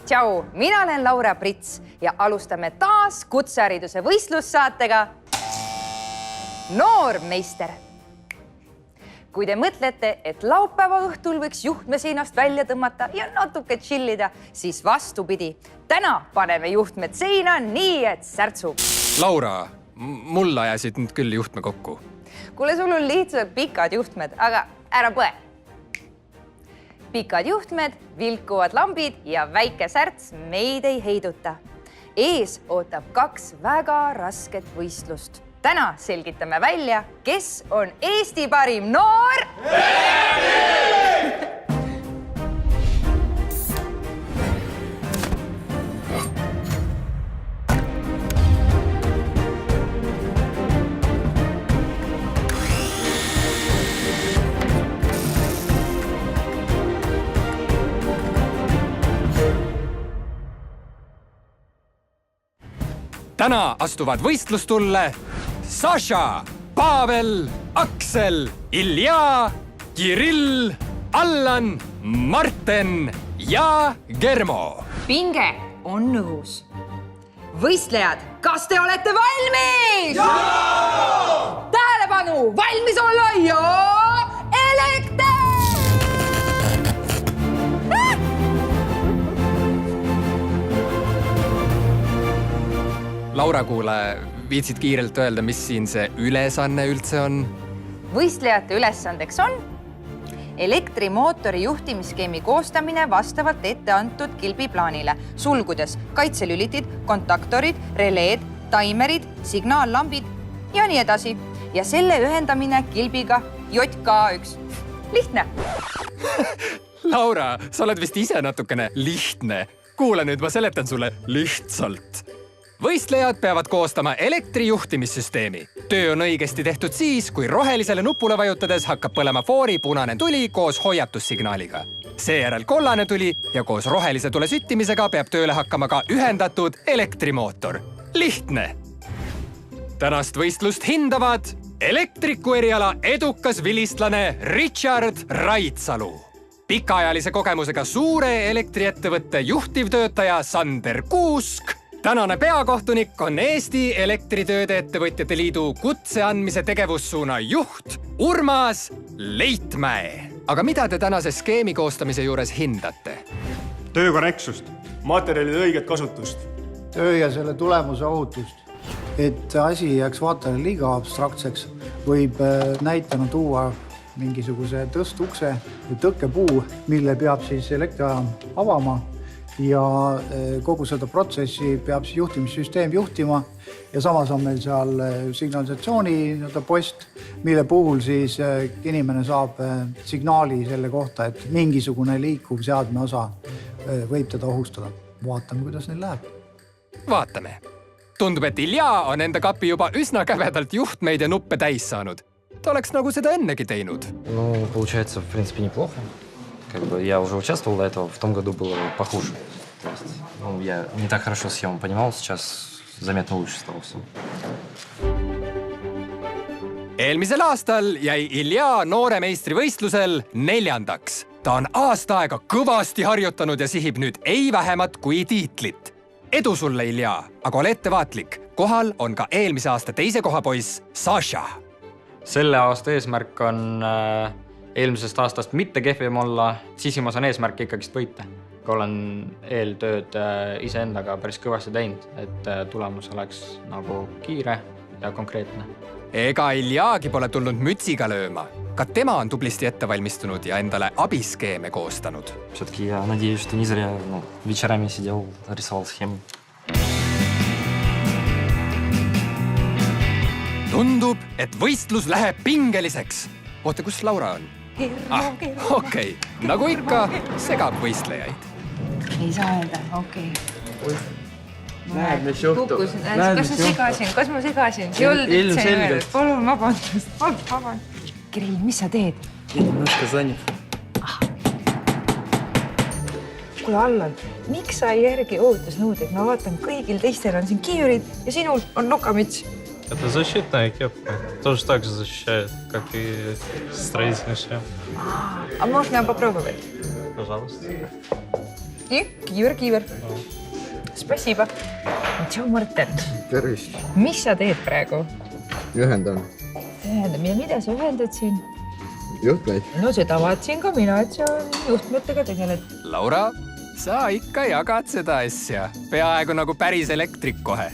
Tšau, mina olen Laura Prits ja alustame taas kutsehariduse võistlussaatega Noormeister. Kui te mõtlete, et laupäeva õhtul võiks juhtme seinast välja tõmmata ja natuke chillida, siis vastupidi. Täna paneme juhtmed seina nii, et särtsub. Laura, mul ajasid nüüd küll juhtme kokku. Kuule, sul on lihtsalt pikad juhtmed, aga ära põe. Pikad juhtmed, vilkuvad lambid ja väike särts meid ei heiduta. Ees ootab 2 väga rasket võistlust. Täna selgitame välja, kes on Eesti parim noor. Täna astuvad võistlustulle Saša, Pavel, Aksel, Ilja, Kirill, Allan, Marten ja Germo. Pinge on õhus. Võistlejad, kas te olete valmis? Jaa! Tähelepanu, valmis olla ja elekter! Laura, kuule, viitsid kiirelt öelda, mis siin see ülesanne üldse on? Võistlejate ülesandeks on elektrimootori juhtimisskeemi koostamine vastavalt ette antud kilbiplaanile, sulgudes kaitselülitid, kontaktorid, releed, taimerid, signaallambid ja nii edasi. Ja selle ühendamine kilbiga JK1. Lihtne. Laura, sa oled vist ise natukene lihtne. Kuule nüüd, ma seletan sulle lihtsalt. Võistlejad peavad koostama elektrijuhtimissüsteemi. Töö on õigesti tehtud siis, kui rohelisele nupule vajutades hakkab põlema foori punane tuli koos hoiatussignaaliga. Seejärel kollane tuli ja koos rohelise tule süttimisega peab tööle hakkama ka ühendatud elektrimootor. Lihtne! Tänast võistlust hindavad elektriku eriala edukas vilistlane Richard Raitsalu, pikaajalise kogemusega suure elektriettevõtte juhtivtöötaja Sander Kuusk, tänane peakohtunik on Eesti Elektritööde Ettevõtjate Liidu kutse andmise tegevussuuna juht Urmas Leitmäe. Aga mida te tänase skeemi koostamise juures hindate? Töö korrektsust, materjalide õiget kasutust. Töö ja selle tulemuse ohutust. Et asi jääks vaatajale liiga abstraktseks, võib näitena tuua mingisuguse tõstukse või tõkkepuu, mille peab siis elektrijaam avama. Ja kogu seda protsessi peab juhtimissüsteem juhtima ja samas on meil seal signalisatsiooni post, mille puhul siis inimene saab signaali selle kohta, et mingisugune liikuv seadme osa võib teda ohustada. Vaatame, kuidas neil läheb. Vaatame. Tundub, et Ilja on enda kapi juba üsna kävedalt juhtmeid ja nuppe täis saanud. Ta oleks nagu seda ennegi teinud. Ну, получается, в принципе, неплохо. Я уже участвовал до этого, в том году было похуже. То есть, я не так хорошо схему понимал, сейчас заметно лучше стало все. Eelmisel aastal jäi Ilja nooremeistri võistlusel 4. Ta on aasta aega kõvasti harjutanud ja sihib nüüd ei vähemat kui tiitlit. Edu sulle, Ilja, aga ole ettevaatlik. Kohal on ka eelmise aasta 2. koha poiss Saša. Selle aasta eesmärk on eelmisest aastast mitte kehvim olla, sisimas on eesmärk ikkagist võita. Olen eeltööd iseendaga päris kõvasti teinud, et tulemus oleks nagu kiire ja konkreetne. Ega Iljaagi pole tulnud mütsiga lööma. Ka tema on tublisti ette valmistunud ja endale abiskeeme koostanud. Все-таки я надеюсь, что не зря вечерами сидел, рисовал схему. Tundub, et võistlus läheb pingeliseks. Oota, kus Laura on? Okei. Nagu ikka, segab võistlejaid. Ei saa öelda, okei. Näed, mis juhtub. Kas ma segasin? Ilmselgelt. Palun vabandust. Kirill, mis sa teed? Я немножко занят. Kuule, Allan, miks sa ei järgi ohutusnõudeid? Ma vaatan, kõigil teistel on siin kiiurid ja sinul on nokamüts. Это защитная кепка. Тоже так же защищает, как и строительный шлем. А можно попробовать? Пожалуйста. Kiiver. Spasiba. Tšau, Marten. Tervist. Mis sa teed praegu? Ühendan. Ja mida sa ühendad siin? Juhtmeid. No seda vaatasin ka mina, et sa juhtmetega tegeled. Laura, sa ikka jagad seda asja. Peaaegu nagu päris elektrik kohe.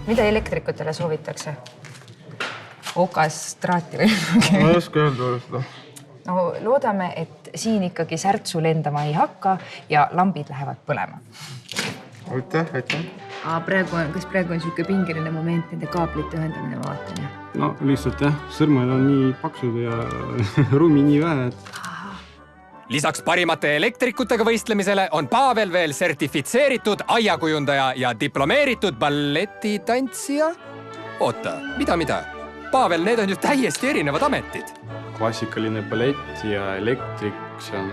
Mida elektrikutele soovitakse? Okastraati või? Ma ei oska öelda seda. No loodame, et siin ikkagi särtsu lendama ei hakka ja lambid lähevad põlema. Aitäh. Kas praegu on siuke pingeline moment nende kaablite ühendamine, ma vaatan ja? No lihtsalt jah, sõrmed on nii paksud ja ruumi nii vähe, et... Lisaks parimate elektrikutega võistlemisele on Pavel veel sertifitseeritud aiakujundaja ja diplomeeritud balletitantsija. Oota, mida? Pavel, need on ju täiesti erinevad ametid. Klassikaline ballett ja elektrik, see on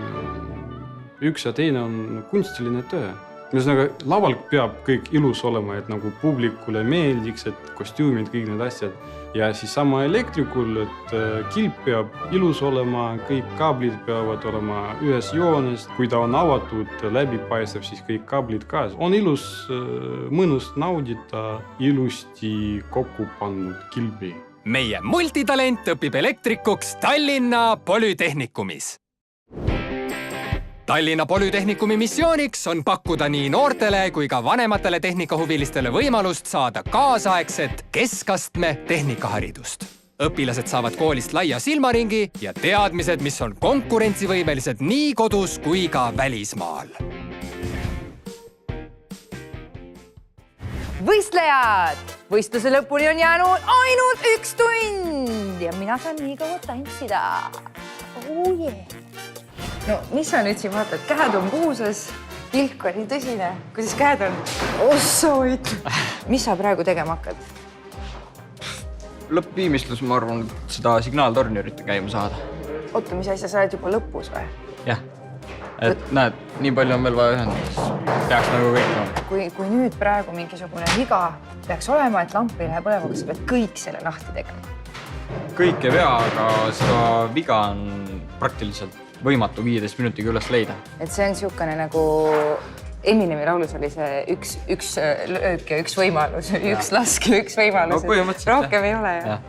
üks ja teine on kunstiline töö. Ühesõnaga, laval peab kõik ilus olema, et nagu publikule meeldiks, et kostüümid, kõik need asjad. Ja siis sama elektrikul, et kilp peab ilus olema, kõik kaablid peavad olema ühes joones. Kui ta on avatud, läbipaistev, siis kõik kaablid ka. On ilus, mõnus naudita ilusti kokku pannud kilbi. Meie multitalent õpib elektrikuks Tallinna Polütehnikumis. Tallinna Polütehnikumi missiooniks on pakkuda nii noortele kui ka vanematele tehnikahuvilistele võimalust saada kaasaegset keskastme tehnikaharidust. Õpilased saavad koolist laia silmaringi ja teadmised, mis on konkurentsivõimelised nii kodus kui ka välismaal. Võistlejad! Võistluse lõpuni on jäänud ainult 1 tund ja mina saan nii kaua tantsida. Oh yeah. No, mis sa nüüd siin vaatad? Käed on puusas, pilk on nii tõsine. Kuidas käed on? Ossoid! Mis sa praegu tegema hakkad? Lõppviimistlus, ma arvan, seda signaaltorni ürita käima saada. Oota, mis asja, sa oled juba lõpus või? Jah. Et näed, nii palju on veel vaja ühendada. Peaks nagu kõik olema. Kui nüüd praegu mingisugune viga peaks olema, et lamp ei lähe põlema, kas sa pead kõik selle lahti tegema? Kõik ei vea, aga seda viga on praktiliselt võimatu 15 minutiga üles leida. Et see on siukene nagu Eminemi laulus oli see üks löök ja üks võimalus, üks lask ja üks võimalus. No põhimõtteliselt. Rohkem ei ole, jah.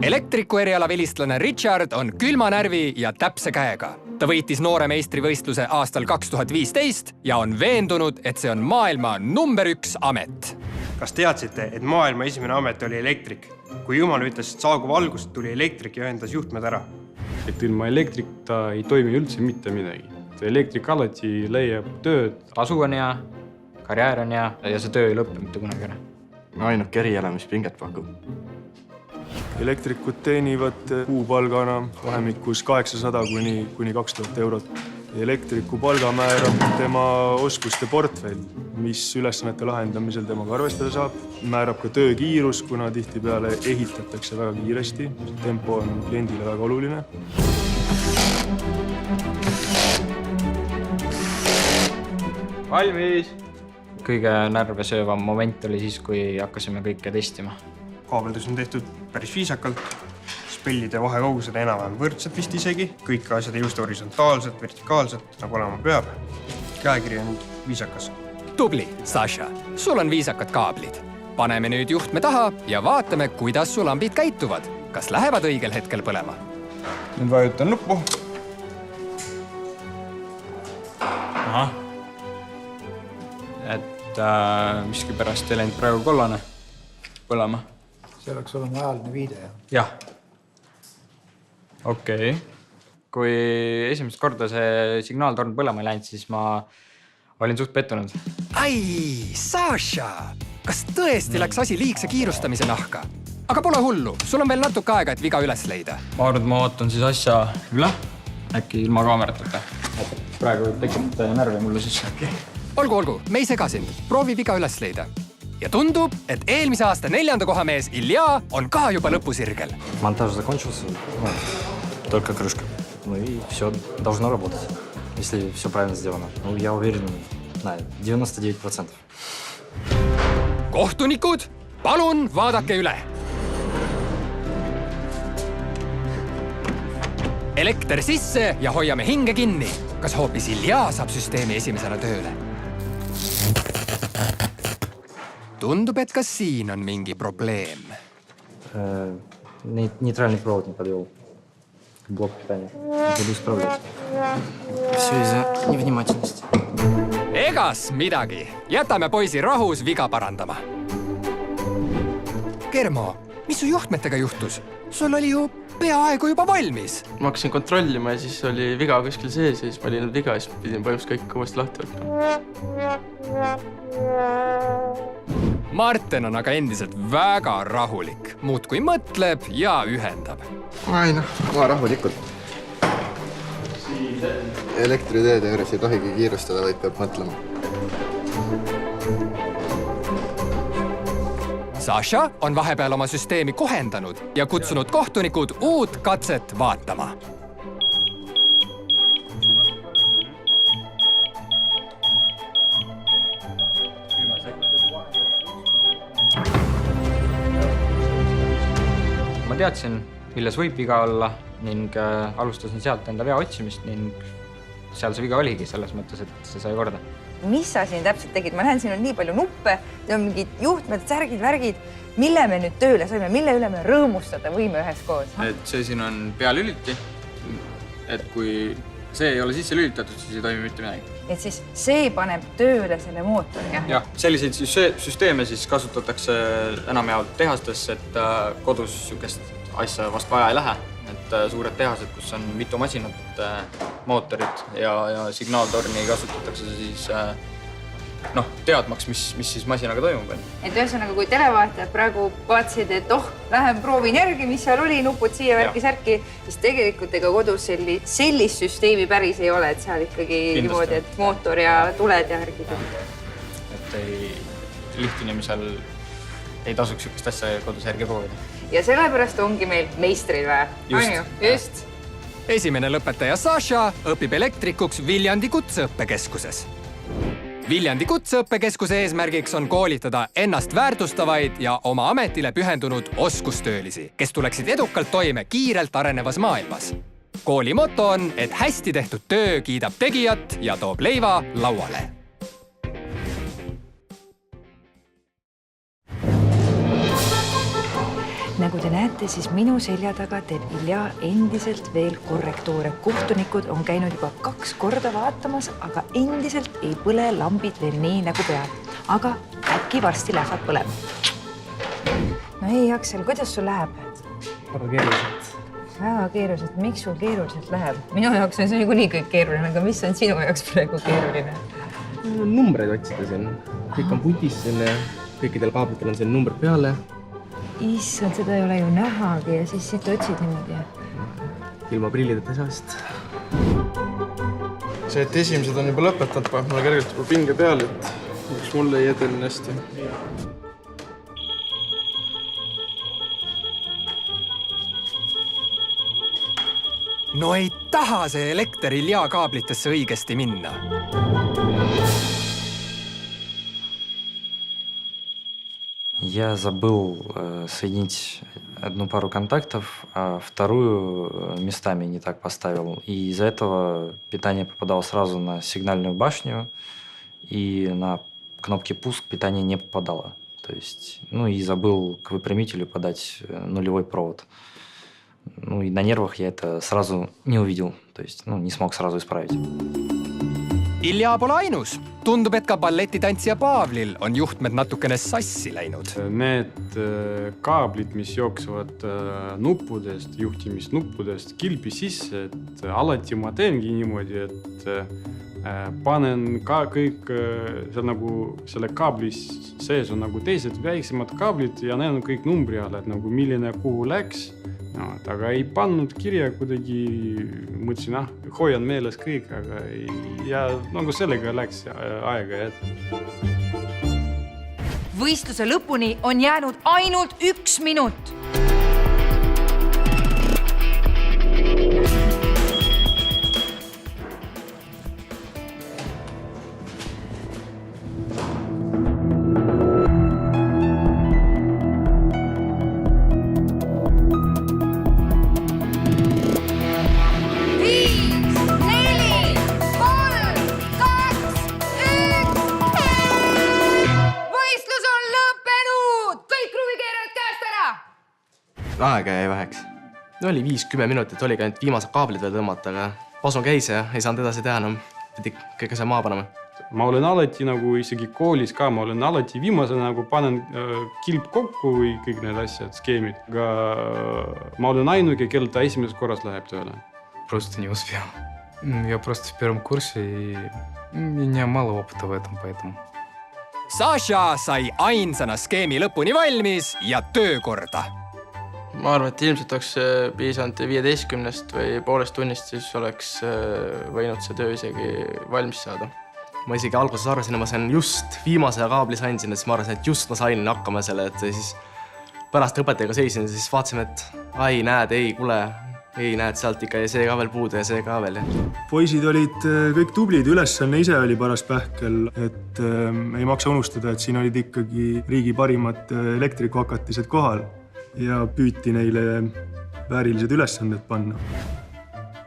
Elektriku erialavilistlane Richard on külma närvi ja täpse käega. Ta võitis noore meistrivõistluse aastal 2015 ja on veendunud, et see on maailma number 1 amet. Kas teadsite, et maailma esimene amet oli elektrik? Kui Jumal ütles, et saagu valgust, tuli elektrik ja ühendas juhtmed ära. Et ilma elektrikta ei toimi üldse mitte midagi. Elektrik alati leiab tööd. Tasu on hea, karjäär on hea ja see töö ei lõppe mitte kunagi ära. Ainuke eriala, mis pinget pakub. Elektrikud teenivad kuupalgana vahemikus 800 kuni 2000 eurot. Elektriku palga määrab tema oskuste portfell, mis ülesannete lahendamisel temaga arvestada saab. Määrab ka töökiirus, kuna tihtipeale ehitatakse väga kiiresti. Tempo on kliendile väga oluline. Valmis! Kõige närve söövam moment oli siis, kui hakkasime kõike testima. Kaabeldus on tehtud päris viisakalt. Spellide vahekaugused enam-vähem võrdselt vist isegi. Kõik asjad ei just horisontaalselt, vertikaalselt, nagu olema peab. Käekiri on viisakas. Tubli, Sasha. Sul on viisakad kaablid. Paneme nüüd juhtme taha ja vaatame, kuidas su lambid käituvad. Kas lähevad õigel hetkel põlema? Nüüd vajutan nuppu. Aha. Et miski pärast ei läinud praegu kollane põlema. See oleks olema ajaline viide. Jah. Okei. Kui esimest korda see signaaltorn põlema ei läinud, siis ma olin suht pettunud. Ai, Sasha! Kas tõesti läks asi liigse kiirustamise nahka? Aga pole hullu, sul on veel natuke aega, et viga üles leida. Ma arvan, et ma vaatan siis asja üle. Äkki ilma kaameratata. Praegu tekib närvi mulle siis. Olgu, me ei sega sind. Proovi viga üles leida. Ja tundub, et eelmise aasta 4. kohamees Ilja on ka juba lõpusirgel. Монтаж закончился, только крышка. Ну и все должно работать, если все правильно сделано. Ну, я уверен на 99%. Kohtunikud, palun vaadake üle. elekter sisse ja hoiame hinge kinni. Kas hoopis Ilja saab süsteemi esimesena tööle? Tundub, et ka siin on mingi probleem. Нейтральный провод не подвел. Блок питания. Буду исправлять. Все из-за невнимательности. Egas midagi. Jätame poisi rahus viga parandama. Germo, mis su juhtmetega juhtus? Sul oli ju peaaegu juba valmis. Ma hakkasin kontrollima ja siis oli viga kuskil sees ja siis ma olin need viga ja siis pidin põhimõtteliselt kõik uuesti lahti võtma. Marten on aga endiselt väga rahulik. Muudkui mõtleb ja ühendab. Ai noh, ma rahulikult. Elektriteede juures ei tohigi kiirustada, vaid peab mõtlema. Sasha on vahepeal oma süsteemi kohendanud ja kutsunud kohtunikud uut katset vaatama. Ma teadsin, milles võib viga olla ning alustasin sealt enda vea otsimist ning seal see viga oligi selles mõttes, et see sai korda. Mis sa siin täpselt tegid? Ma näen, siin on nii palju nuppe, on mingid juhtmed, särgid, värgid. Mille me nüüd tööle saime? Mille üle me rõõmustada võime üheskoos? Et see siin on pealüliti. Et kui see ei ole sisse lülitatud, siis ei toimi mitte midagi. Et siis see paneb tööle selle mootori, jah? Jah, selliseid süsteeme siis kasutatakse enamjaolt tehastes, et kodus sükest asja vast vaja ei lähe. Et suured tehased, kus on mitu masinat, mootorid ja signaaltorni kasutatakse siis teadmaks, mis siis masinaga toimub. Et ühesõnaga, kui televaatajad praegu vaatasid, et lähen proovin järgi, mis seal oli, nupud siia värki-särki, siis tegelikult ega kodus sellist süsteemi päris ei ole, et seal ikkagi niimoodi, et mootor ja tuled ja värgid. Et lihtinimesel ei tasuks sükest asja kodus järgi proovida. Ja sellepärast ongi meil meistrid vaja. Just. Esimene lõpetaja Sasha õpib elektrikuks Viljandi kutseõppekeskuses. Viljandi kutseõppekeskuse eesmärgiks on koolitada ennast väärtustavaid ja oma ametile pühendunud oskustöölisi, kes tuleksid edukalt toime kiirelt arenevas maailmas. Kooli moto on, et hästi tehtud töö kiidab tegijat ja toob leiva lauale. Nagu te näete, siis minu selja taga teeb Ilja endiselt veel korrektuure. Kohtunikud on käinud juba 2 korda vaatamas, aga endiselt ei põle lambid veel nii nagu peab. Aga äkki varsti lähevad põlema. No ei, Aksel, kuidas sul läheb? Väga keeruliselt. Väga keeruliselt. Miks sul keeruliselt läheb? Minu jaoks on see niikuinii kõik keeruline, aga mis on sinu jaoks praegu keeruline? Numbreid otsida siin. Kõik on putis siin ja kõikidel kaablitel on siin numbrid peale. Issand, seda ei ole ju nähagi ja siis siit otsid niimoodi. Ilma prillideta saast. See, et esimesed on juba lõpetanud, paneb mulle kergelt juba pinge peale, et miks mulle ei edelne hästi. No ei taha see elekter Ilja kaablitesse õigesti minna. Я забыл соединить одну пару контактов, а вторую местами не так поставил. И из-за этого питание попадало сразу на сигнальную башню, и на кнопки пуск питание не попадало. То есть, и забыл к выпрямителю подать нулевой провод. И на нервах я это сразу не увидел. То есть, не смог сразу исправить. Ilja pole ainus. Tundub, et ka balletitantsija Paavlil on juhtmed natukene sassi läinud. Need kaablid, mis jooksevad nuppudest, juhtimisnuppudest kilpi sisse, et alati ma teengi niimoodi, et panen ka kõik seal nagu selle kaabli sees on nagu teised väiksemad kaablid ja need on kõik numbri all, et nagu milline kuhu läks. Aga ei pannud kirja kuidagi, mõtlesin, hoian meeles kõik, aga ja nagu sellega läks aega. Võistluse lõpuni on jäänud ainult 1 minut. Aega jäi väheks. Oli 5-10 minutit, oligi ainult viimased kaablid veel tõmmata, aga pasun käis ja ei saanud edasi teha enam. Pidi kõige see maa panema. Ma olen alati nagu isegi koolis ka, ma olen alati viimasena nagu panen kilp kokku või kõik need asjad, skeemid. Aga ma olen ainuke, kel ta esimeses korras läheb tööle. Просто не успел. Я просто в первом курсе, и у меня мало опыта в этом, поэтому... Sasha sai ainsana skeemi lõpuni valmis ja töökorda. Ma arvan, et ilmselt oleks piisanud 15 või poolest tunnist, siis oleks võinud see töö isegi valmis saada. Ma isegi alguses arvasin, et ma sain just viimase kaabli sain sinna, siis ma arvasin, et just ma sain hakkama selle, et siis pärast õpetajaga seisin, siis vaatasime, et ai, näed, ei, kuule, ei näed, sealt ikka see ka veel puudu ja see ka veel. Poisid olid kõik tublid, ülesanne ise oli paras pähkel, et ei maksa unustada, et siin olid ikkagi riigi parimad elektrikuhakatised kohal ja püüti neile väärilised ülesanded panna.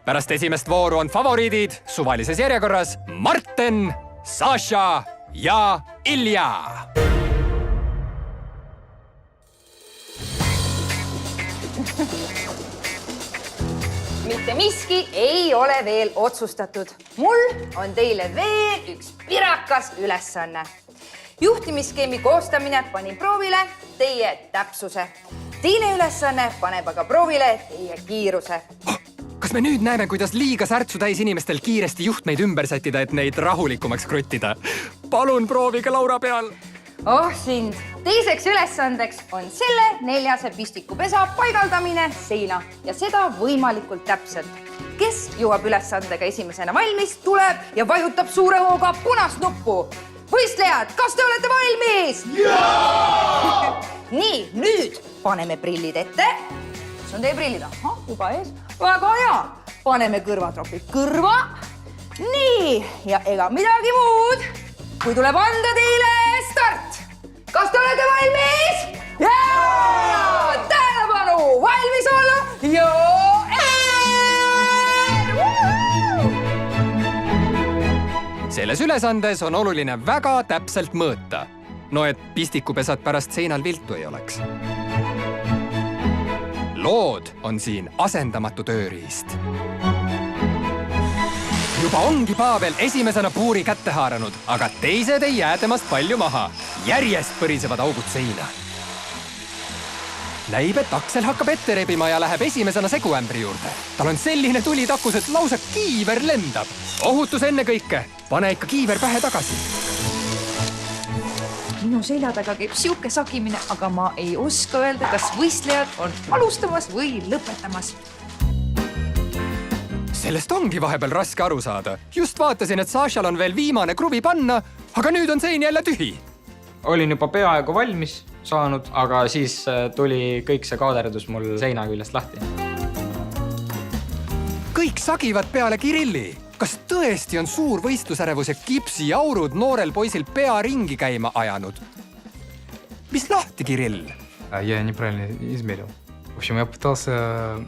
Pärast esimest vooru on favoriidid suvalises järjekorras Marten, Sasha ja Ilja. Mitte miski ei ole veel otsustatud. Mul on teile veel üks pirakas ülesanne. Juhtimisskeemi koostamine pani proovile teie täpsuse. Teine ülesanne paneb aga proovile teie kiiruse. Kas me nüüd näeme, kuidas liiga särtsu täis inimestel kiiresti juhtmeid ümber sättida, et neid rahulikumaks kruttida? Palun proovige Laura peal. Oh sind! Teiseks ülesandeks on selle 4 pistikupesa paigaldamine seina ja seda võimalikult täpselt. Kes jõuab ülesandega esimesena valmis, tuleb ja vajutab suure hooga punast nuppu. Võistlejad, kas te olete valmis? Jaa! Nii, nüüd paneme prillid ette. Kus on teie prillid? Aha, juba ees. Väga hea. Paneme kõrvatropid kõrva. Nii, ja ega midagi muud. Kui tuleb anda teile start. Kas te olete valmis? Jaa! Tähelepanu! Valmis olla? Selles ülesandes on oluline väga täpselt mõõta. No et pistikupesad pärast seinal viltu ei oleks. Lood on siin asendamatu tööriist. Juba ongi Pavel esimesena puuri kätte haaranud, aga teised ei jää temast palju maha. Järjest põrisevad augud seina. Näib, et Aksel hakkab ette rebima ja läheb esimesena seguämbri juurde. Tal on selline tulitakus, et lausa kiiver lendab. Ohutus enne kõike. Pane ikka kiiver pähe tagasi. Minu selja taga käib siuke sakimine, aga ma ei oska öelda, kas võistlejad on alustamas või lõpetamas. Sellest ongi vahepeal raske aru saada. Just vaatasin, et Sashal on veel viimane kruvi panna, aga nüüd on sein jälle tühi. Olin juba peaaegu valmis saanud, aga siis tuli kõik see kaaderdus mul seina küljest lahti. Kõik sagivad peale Kirilli. Kas tõesti on suur võistlusärevus ja kipsiaurud noorel poisil pea ringi käima ajanud? Mis lahti, Kirill? Я неправильно измерил. В общем, я пытался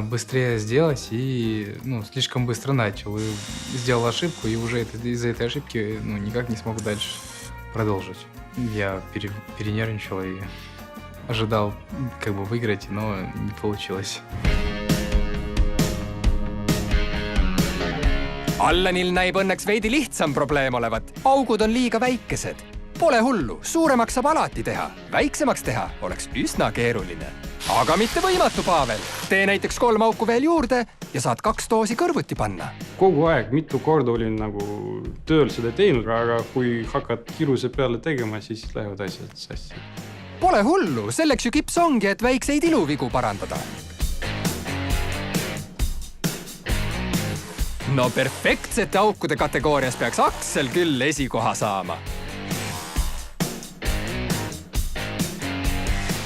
быстрее сделать и слишком быстро начал. И сделал ошибку, и уже из-за этой ошибки никак не смог дальше продолжить. Я перенервничал и ожидал выиграть, но не получилось. Allanil näib õnneks veidi lihtsam probleem olevat. Augud on liiga väikesed. Pole hullu, suuremaks saab alati teha. Väiksemaks teha oleks üsna keeruline. Aga mitte võimatu, Pavel. Tee näiteks 3 auku veel juurde ja saad 2 doosi kõrvuti panna. Kogu aeg mitu korda olin tööl seda teinud, aga kui hakkad kiruse peale tegema, siis lähevad asjad sassi. Pole hullu, selleks ju kips ongi, et väikseid iluvigu parandada. No perfektsete aukude kategoorias peaks Aksel küll esikoha saama.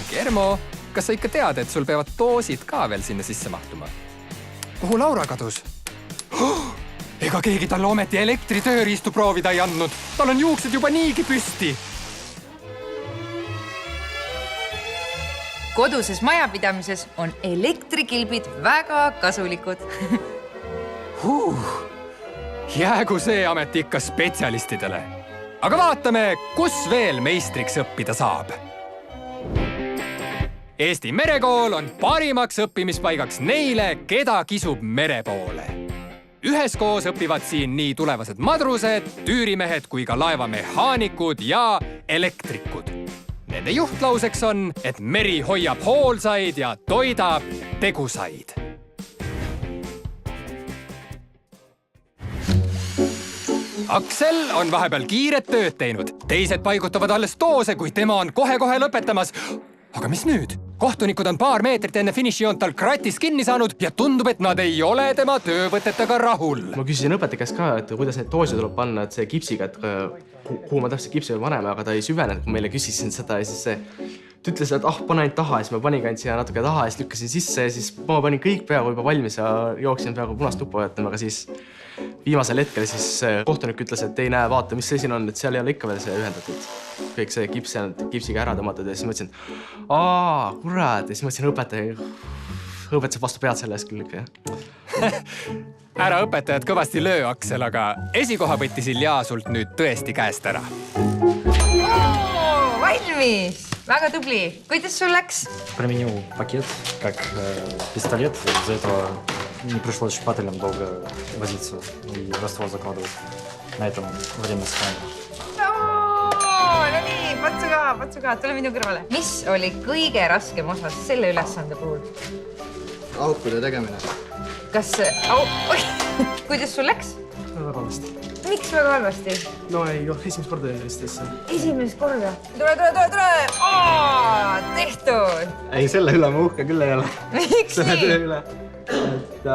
Germo, kas sa ikka tead, et sul peavad doosid ka veel sinna sisse mahtuma? Kuhu Laura kadus? Ega keegi talle ometi elektritööriistu proovida ei andnud. Tal on juuksed juba niigi püsti. Koduses majapidamises on elektrikilbid väga kasulikud. Jäägu see amet ikka spetsialistidele. Aga vaatame, kus veel meistriks õppida saab. Eesti Merekool on parimaks õppimispaigaks neile, keda kisub mere poole. Üheskoos õpivad siin nii tulevased madrused, tüürimehed kui ka laevamehaanikud ja elektrikud. Nende juhtlauseks on, et meri hoiab hoolsaid ja toidab tegusaid. Aksel on vahepeal kiiret tööd teinud. Teised paigutavad alles doose, kui tema on kohe-kohe lõpetamas. Aga mis nüüd? Kohtunikud on paar meetrit enne finišijoont tal kratis kinni saanud ja tundub, et nad ei ole tema töövõtetega rahul. Ma küsisin õpetaja käest ka, et kuidas neid doose tuleb panna, et see kipsiga, et kuhu ma täpselt kipsi paneme, aga ta ei süvenenud, kui meile küsisin seda ja siis ta ütles, et pane ainult taha ja siis ma panin ainult siia natuke taha ja siis lükkasin sisse ja siis ma panin kõik peaaegu juba valmis ja jooksin peaaegu punast tuppa võtama, aga siis viimasel hetkel siis kohtunik ütles, et ei näe, vaata, mis see siin on, et seal ei ole ikka veel see ühendatud. Kõik see kips on kipsiga ära tõmmatud ja siis mõtlesin, kurat, ja siis mõtlesin õpetaja vastu pead selle eest küll ikka, jah. Ära õpetajad kõvasti löö, Aksel, aga esikoha võttis Ilja sult nüüd tõesti käest ära. Valmis! Väga tubli. Kuidas sul läks? Применил пакет как пистолет. Из-за этого не пришлось шпателем долго возиться и раствор закладывать. На этом время сканера. No nii, patsu ka, tule minu kõrvale. Mis oli kõige raskem osa selle ülesande puhul? Aukude tegemine. Kas... Kuidas sul läks? Väga halvasti. Miks väga halvasti? No ei, esimest korda sellist asja. Esimest korda? Tule! Tehtud! Ei, selle üle ma uhke küll ei ole. Miks selle nii? töö üle. Et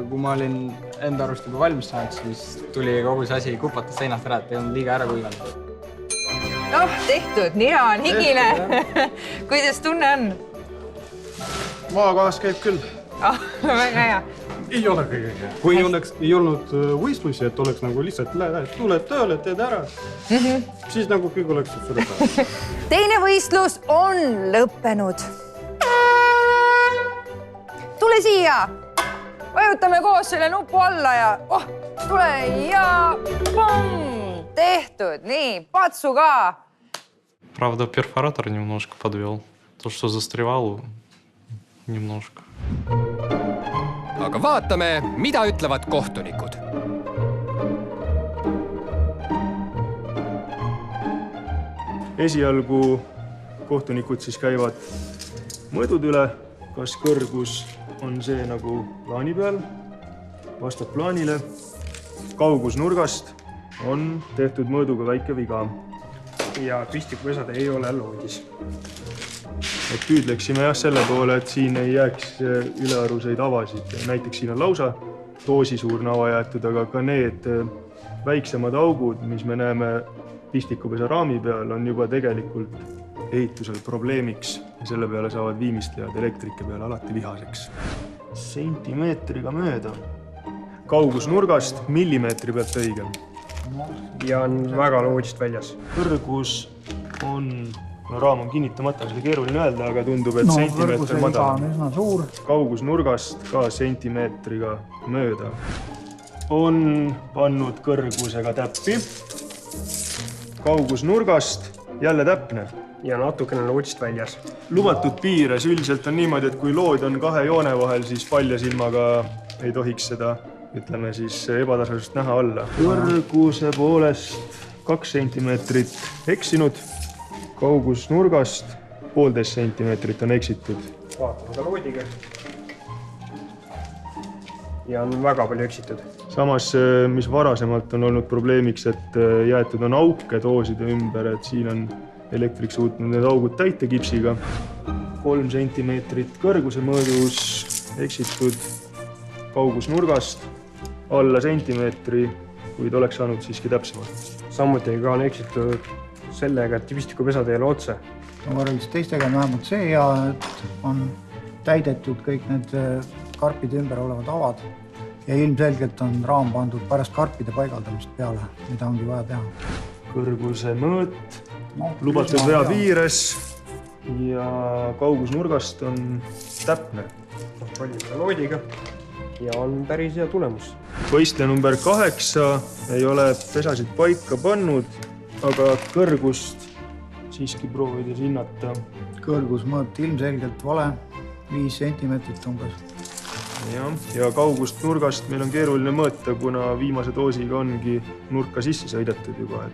kui ma olin enda arust juba valmis saanud, siis tuli kogu see asi kupatas seinast ära, et ei olnud liiga ära kuivanud. Tehtud, nina on higine. Kuidas tunne on? Maakohas käib küll. Väga hea. Ei ole kõige hea. Kui ei olnud võistlusi, et oleks nagu lihtsalt tuled tööle, teed ära, siis nagu kõik oleks suurepärane. Teine võistlus on lõppenud. Tule siia! Vajutame koos selle nupu alla ja tule ja tehtud. Nii, patsu ka! Правда, перфоратор немножко подвел. То, что застревал, немножко. Aga vaatame, mida ütlevad kohtunikud. Esialgu kohtunikud siis käivad mõõdud üle, kas kõrgus on see nagu plaani peal, vastab plaanile. Kaugus nurgast on tehtud mõõduga väike viga. Ja pistikupesad ei ole loodis. Et püüdleksime selle poole, et siin ei jääks ülearuseid avasid. Näiteks siin on lausa doosisuurne ava jäetud, aga ka need väiksemad augud, mis me näeme pistikupesa raami peal, on juba tegelikult ehitusel probleemiks. Ja selle peale saavad viimistlejad elektrike peale alati vihaseks. Sentimeetriga mööda. Kaugus nurgast millimeetri pealt õigem. Ja on väga loodist väljas. Kõrgus on... No raam on kinnitamata, seda keeruline öelda, aga tundub, et sentimeeter madal. Kaugus nurgast ka sentimeetriga mööda. On pannud kõrgusega täppi. Kaugus nurgast jälle täpne. Ja natukene loodist väljas. Lubatud piires üldiselt on niimoodi, et kui lood on kahe joone vahel, siis palja silmaga ei tohiks seda, ütleme siis, ebatasasust näha alla. Kõrguse poolest 2 sentimeetrit eksinud. Kaugus nurgast 1,5 sentimeetrit on eksitud. Vaatame ka loodiga. Ja on väga palju eksitud. Samas, mis varasemalt on olnud probleemiks, et jäetud on auke dooside ümber, et siin on elektrik suutnud need augud täita kipsiga. 3 sentimeetrit kõrguse mõõdus eksitud. Kaugus nurgast alla sentimeetri, kuid oleks saanud siiski täpsemalt. Samuti ka on eksitud sellega, et pistikupesad ei ole otse. Võrreldes teistega on vähemalt see hea, et on täidetud kõik need karpide ümber olevad avad ja ilmselgelt on raam pandud pärast karpide paigaldamist peale, mida ongi vaja teha. Kõrguse mõõt, lubatud vea piires ja kaugus nurgast on täpne. Kontrollime loodiga ja on päris hea tulemus. Võistleja number 8 ei ole pesasid paika pannud, aga kõrgust siiski proovides hinnata. kõrgusmõõt ilmselgelt vale, 5 sentimeetrit umbes. Ja kaugust nurgast meil on keeruline mõõta, kuna viimase doosiga ongi nurka sisse sõidetud juba.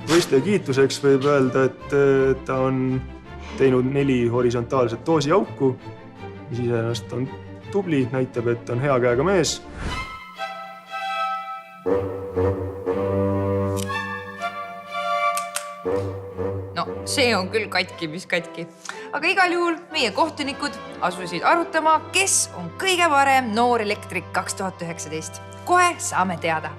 Võistleja kiituseks võib öelda, et ta on teinud 4 horisontaalset doosiauku, mis iseenesest on tubli, näitab, et on hea käega mees. No, see on küll katki, mis katki. Aga igal juhul meie kohtunikud asusid arutama, kes on kõige parem noor elektrik 2019. Kohe saame teada.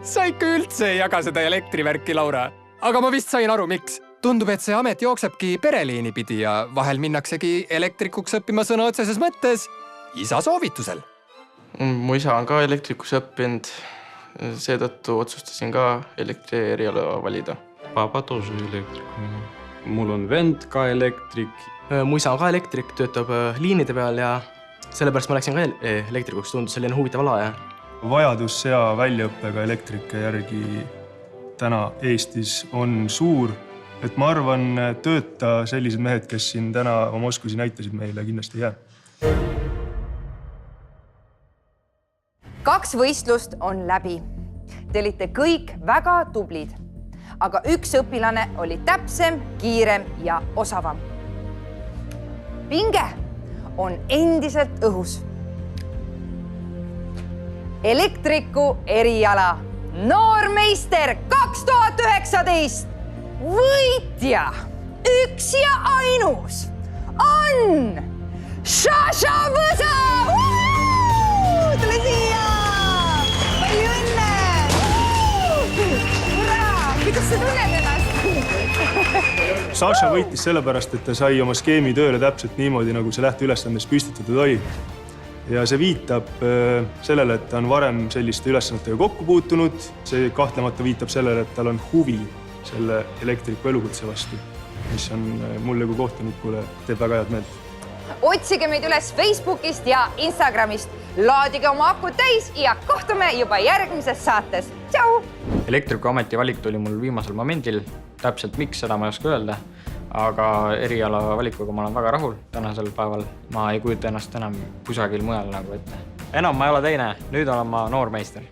Sa ikka üldse ei jaga seda elektrivärki, Laura. Aga ma vist sain aru, miks. Tundub, et see amet jooksebki pereliini pidi ja vahel minnaksegi elektrikuks õppima sõna otseses mõttes isa soovitusel. Mu isa on ka elektrikus õppinud, seetõttu otsustasin ka elektrieriala valida. Papa тоже elektrik. Mul on vend ka elektrik. Mu isa on ka elektrik, töötab liinide peal ja sellepärast ma läksin ka elektrikuks, tundus selline huvitav ala. Ja Vajadus hea väljaõppega elektrike järgi täna Eestis on suur. Et ma arvan, tööta sellised mehed, kes siin täna oma oskusi näitasid meile kindlasti jää. 2 võistlust on läbi. Te olite kõik väga tublid. Aga üks õpilane oli täpsem, kiirem ja osavam. Pinge on endiselt õhus. Elektriku eriala noormeister 2019 võitja, üks ja ainus on Šaša Võsa! Tule siia! Palju õnne! Kuidas sa tunned ennast? Saša võitis sellepärast, et ta sai oma skeemi tööle täpselt niimoodi, nagu see lähteülesandes püstitatud oli. Ja see viitab sellele, et ta on varem selliste ülesannetega kokku puutunud. See kahtlemata viitab sellele, et tal on huvi selle elektriku elukutse vastu, mis on mulle kui kohtunikule teeb väga head meelt. Otsige meid üles Facebookist ja Instagramist. Laadige oma akud täis ja kohtume juba järgmises saates. Tšau! Elektrikuameti valik tuli mul viimasel momendil. Täpselt miks, seda ma ei oska öelda. Aga eriala valikuga ma olen väga rahul tänasel päeval. Ma ei kujuta ennast enam kusagil mujal nagu ette. Enam ma ei ole teine, nüüd olen ma noormeister.